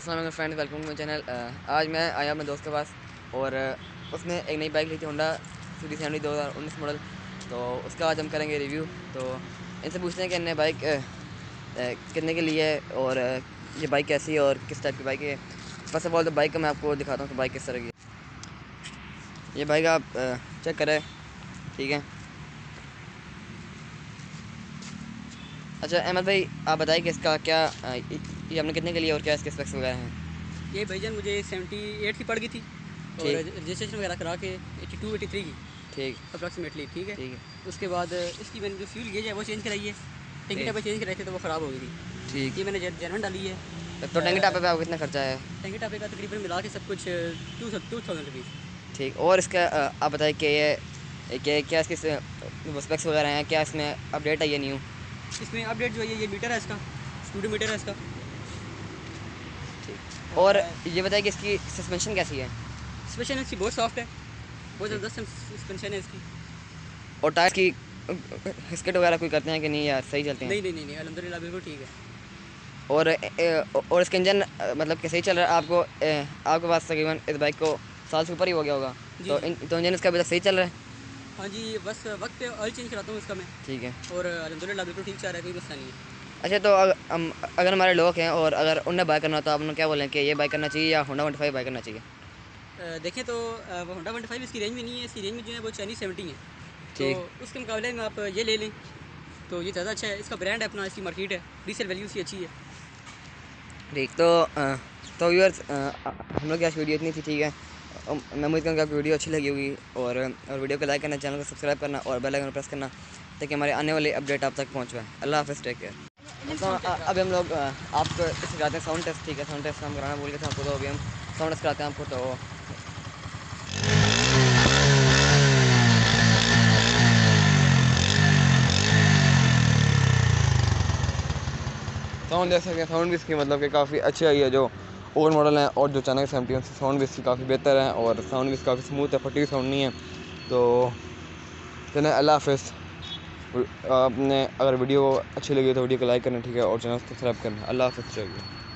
अस्सलाम friends, welcome to my channel. आज मैं आया अपने दोस्त के पास और उसने एक नई बाइक ली थी, होंडा CB70 2019 मॉडल। तो उसका आज हम करेंगे रिव्यू। तो इनसे पूछते हैं कि इन्हें बाइक कितने के लिए है और ये बाइक कैसी है और किस टाइप की बाइक है। फर्स्ट ऑफ ऑल तो बाइक का मैं आपको दिखाता हूँ कि बाइक किस तरह की है। ये बाइक आप चेक करें, ठीक है। अच्छा अहमद भाई, आप बताइए कि इसका क्या ये हमने कितने के लिए और क्या इसके स्पेक्स वगैरह हैं। ये भाईजान मुझे 78 की पड़ गई थी और ठीक रजिस्ट्रेशन वगैरह करा के 82 83 की ठीक अप्रॉक्सीमेटली, ठीक है। ठीक है उसके बाद इसकी मैंने जो फ्यूल गेज है वो चेंज कराई है। टैंकी ठीक टापे चेंज कराए थे तो वो ख़राब हो गई थी। ठीक। ये मैंने जेनवन डाली है। तो टैंकी टापे पे आपको कितना खर्चा है। टैंकी टापे का तकरीबन मिला के सब कुछ 2000 रुपीज़। ठीक। और इसका आप बताइए कि ये क्या इसके स्पेक्स वगैरह हैं, क्या इसमें अपडेट है ये न्यू। इसमें अपडेट जो है ये मीटर है इसका, स्कूटर मीटर है इसका। ठीक। और ये बताइए कि इसकी सस्पेंशन कैसी है। सस्पेंशन इसकी बहुत सॉफ्ट है, बहुत ज़बरदस्त सस्पेंशन है इसकी। और टायर की हिस्केट वगैरह कोई करते हैं कि नहीं यार, सही चलते हैं। नहीं, अल्हम्दुलिल्लाह बिल्कुल ठीक है। और इसका इंजन मतलब कि सही चल रहा है। आपके पास तकरीबन इस बाइक को साल से ऊपर ही हो गया होगा। जी तो जी। तो इंजन इसका अभी तक सही चल रहा है। हाँ जी, बस वक्त पे ऑयल चेंज कराता हूँ इसका मैं। ठीक है। और अल्हम्दुलिल्लाह बिल्कुल ठीक चल रहा है, कोई मसला नहीं है। अच्छा, तो अगर हमारे लोग हैं और अगर उन्हें बाय करना हो तो आप उन्हें क्या बोलें कि ये बाय करना चाहिए या होंडा 15 बाय करना चाहिए। देखें तो होंडा 15 इसकी रेंज में नहीं है। इसकी रेंज में जो है वो चाइनीज 70 है। तो ठीक उसके मुकाबले में आप ये ले लें तो ये ज़्यादा अच्छा है। इसका ब्रांड है अपना, इसकी मार्केट है, रीसेल वैल्यू इसकी अच्छी है। ठीक। तो व्यूअर्स, हम लोग की आज वीडियो इतनी थी, ठीक है। मैं उम्मीद करूँ कि आपको वीडियो अच्छी लगी होगी और वीडियो को लाइक करना, चैनल को सब्सक्राइब करना और बेल आइकन प्रेस करना ताकि हमारे आने वाले अपडेट आप तक पहुँच पाए। अल्लाह हाफ़िज़, टेक केयर। तो अभी हम लोग आपको इस कराते हैं साउंड टेस्ट, ठीक है। साउंड टेस्ट हम कराना बोल के थे आपको, तो अभी हम साउंड टेस्ट कराते हैं आपको। तो साउंड देख सकते हैं, साउंड भी इसकी मतलब कि काफ़ी अच्छी आई है। जो ओल्ड मॉडल हैं और जो चाइना के 70 से साउंड भी इसकी काफ़ी बेहतर है और साउंड भी इसकी काफ़ी स्मूथ है, फटी साउंड नहीं है। तो चलें, अल्लाह हाफ़िज़। आपने अगर वीडियो अच्छी लगी तो वीडियो को लाइक करना, ठीक है, और चैनल को सब्सक्राइब करना। अल्लाह हाफ़िज़। चाहिए।